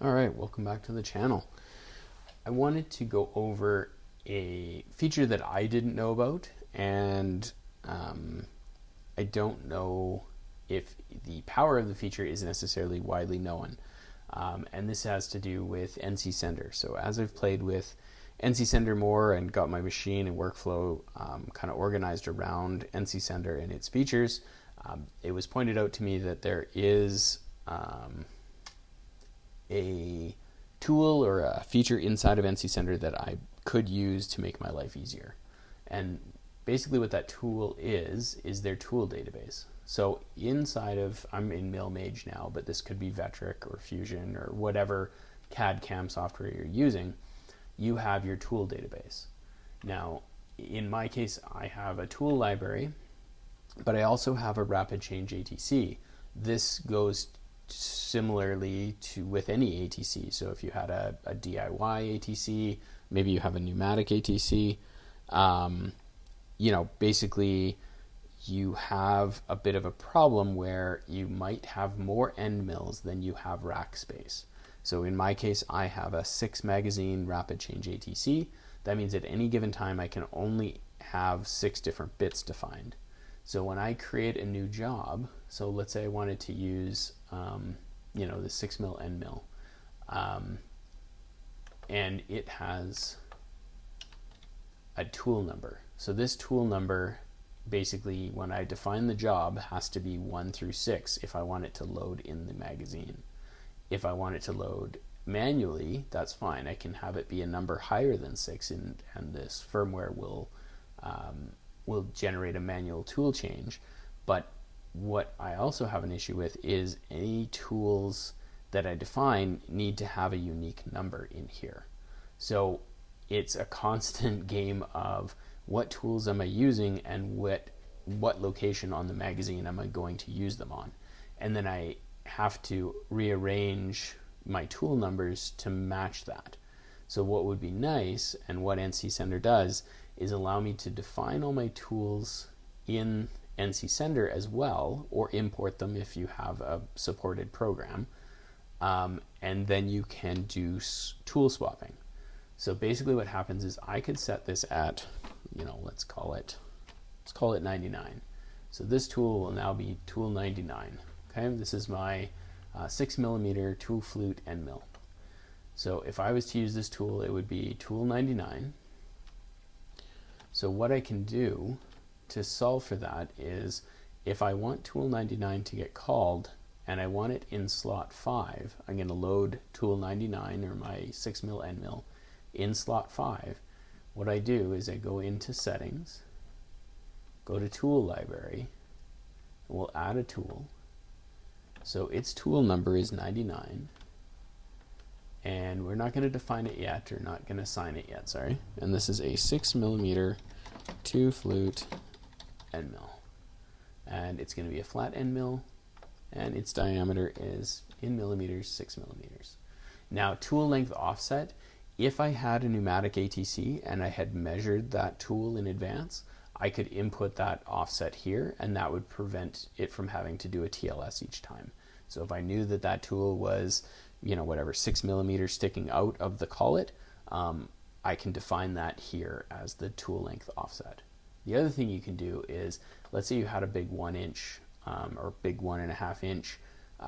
All right, welcome back to the channel. I wanted to go over a feature that I didn't know about, and I don't know if the power of the feature is necessarily widely known. And this has to do with NC Sender. So as I've played with NC Sender more and got my machine and workflow kind of organized around NC Sender and its features, it was pointed out to me that there is a tool or a feature inside of NC Sender that I could use to make my life easier. And basically what that tool is their tool database. So inside of, I'm in MillMage now, but this could be Vectric or Fusion or whatever CAD CAM software you're using, you have your tool database. Now, in my case, I have a tool library, but I also have a Rapid Change ATC. This goes similarly to with any ATC. So if you had a DIY ATC, maybe you have a pneumatic ATC, basically you have a bit of a problem where you might have more end mills than you have rack space. So in my case, I have a 6 magazine Rapid Change ATC. That means at any given time I can only have 6 different bits defined. So when I create a new job, so let's say I wanted to use the 6 mil end mill, and it has a tool number. So this tool number, basically when I define the job, has to be 1 through 6 if I want it to load in the magazine. If I want it to load manually, that's fine. I can have it be a number higher than 6, and this firmware will generate a manual tool change. But what I also have an issue with is any tools that I define need to have a unique number in here. So it's a constant game of what tools am I using and what location on the magazine am I going to use them on. And then I have to rearrange my tool numbers to match that. So what would be nice, and what NC Sender does, is allow me to define all my tools in NC Sender as well, or import them if you have a supported program, and then you can do tool swapping. So basically what happens is I could set this at, let's call it 99. So this tool will now be tool 99. Okay, this is my 6 millimeter tool flute end mill. So if I was to use this tool, it would be tool 99. So what I can do to solve for that is, if I want tool 99 to get called and I want it in slot 5, I'm going to load tool 99 or my 6 mil end mill in slot 5. What I do is I go into settings, go to tool library, and we'll add a tool. So its tool number is 99, and we're not going to define it yet, or not going to assign it yet, sorry. And this is a 6 millimeter 2 flute end mill, and it's going to be a flat end mill, and its diameter is in millimeters, 6 millimeters. Now, tool length offset, if I had a pneumatic ATC and I had measured that tool in advance, I could input that offset here, and that would prevent it from having to do a TLS each time. So if I knew that that tool was, 6 millimeters sticking out of the collet, I can define that here as the tool length offset. The other thing you can do is, let's say you had a big 1 inch or big 1.5 inch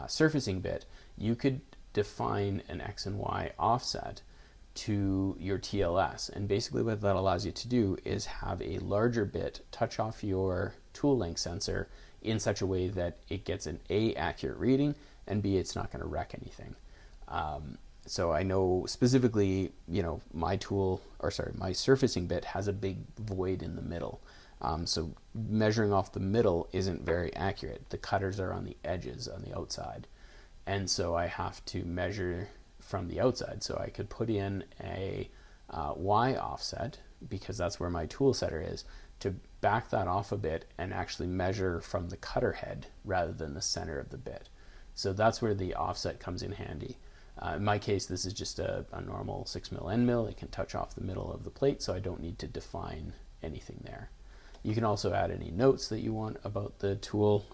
surfacing bit, you could define an X and Y offset to your TLS, and basically what that allows you to do is have a larger bit touch off your tool length sensor in such a way that it gets an A, accurate reading, and B, it's not going to wreck anything. So I know specifically, my surfacing bit has a big void in the middle. So measuring off the middle isn't very accurate. The cutters are on the edges, on the outside. And so I have to measure from the outside. So I could put in a Y offset, because that's where my tool setter is, to back that off a bit and actually measure from the cutter head rather than the center of the bit. So that's where the offset comes in handy. In my case, this is just a normal 6 mil end mill. It can touch off the middle of the plate, so I don't need to define anything there. You can also add any notes that you want about the tool,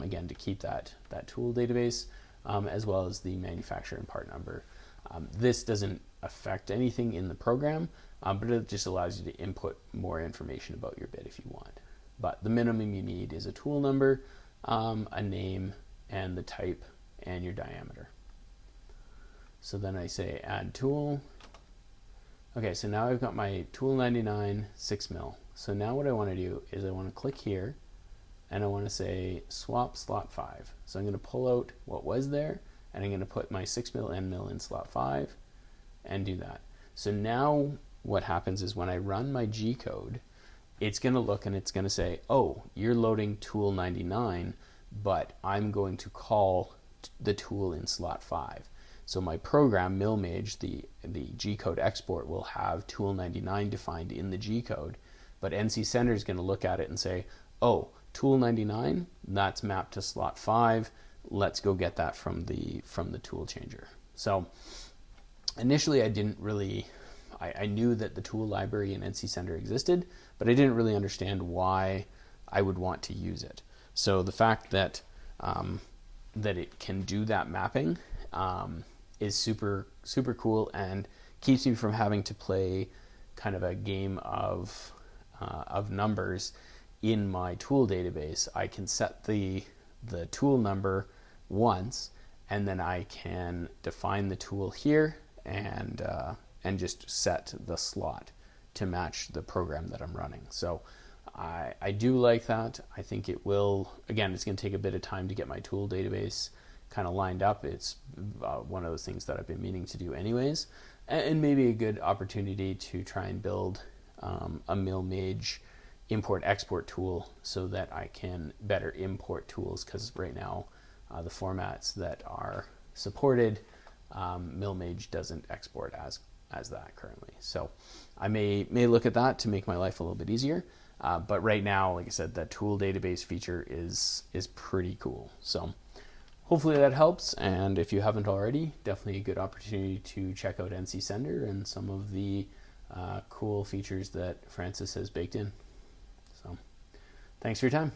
again, to keep that tool database, as well as the manufacturer and part number. This doesn't affect anything in the program, but it just allows you to input more information about your bit if you want. But the minimum you need is a tool number, a name, and the type, and your diameter. So then I say add tool. Okay, so now I've got my tool 99 6 mil. So now what I want to do is I want to click here and I want to say swap slot 5. So I'm going to pull out what was there and I'm going to put my 6 mil end mill in slot 5 and do that. So now what happens is when I run my G code, it's going to look and it's going to say, oh, you're loading tool 99, but I'm going to call the tool in slot 5. So my program, MillMage, the G code export, will have tool 99 defined in the G code, but NC Sender is going to look at it and say, oh, tool 99, that's mapped to slot 5. Let's go get that from the tool changer. So initially I didn't really, I knew that the tool library in NC Sender existed, but I didn't really understand why I would want to use it. So the fact that that it can do that mapping is super cool and keeps me from having to play kind of a game of numbers in my tool database. I can set the tool number once, and then I can define the tool here and just set the slot to match the program that I'm running. So I do like that. I think it will, again, it's going to take a bit of time to get my tool database kind of lined up. It's one of those things that I've been meaning to do anyways, and maybe a good opportunity to try and build a MillMage import-export tool so that I can better import tools, because right now the formats that are supported, MillMage doesn't export as that currently. So I may look at that to make my life a little bit easier, but right now, like I said, that tool database feature is pretty cool. So hopefully that helps, and if you haven't already, definitely a good opportunity to check out NC Sender and some of the cool features that Francis has baked in. So thanks for your time.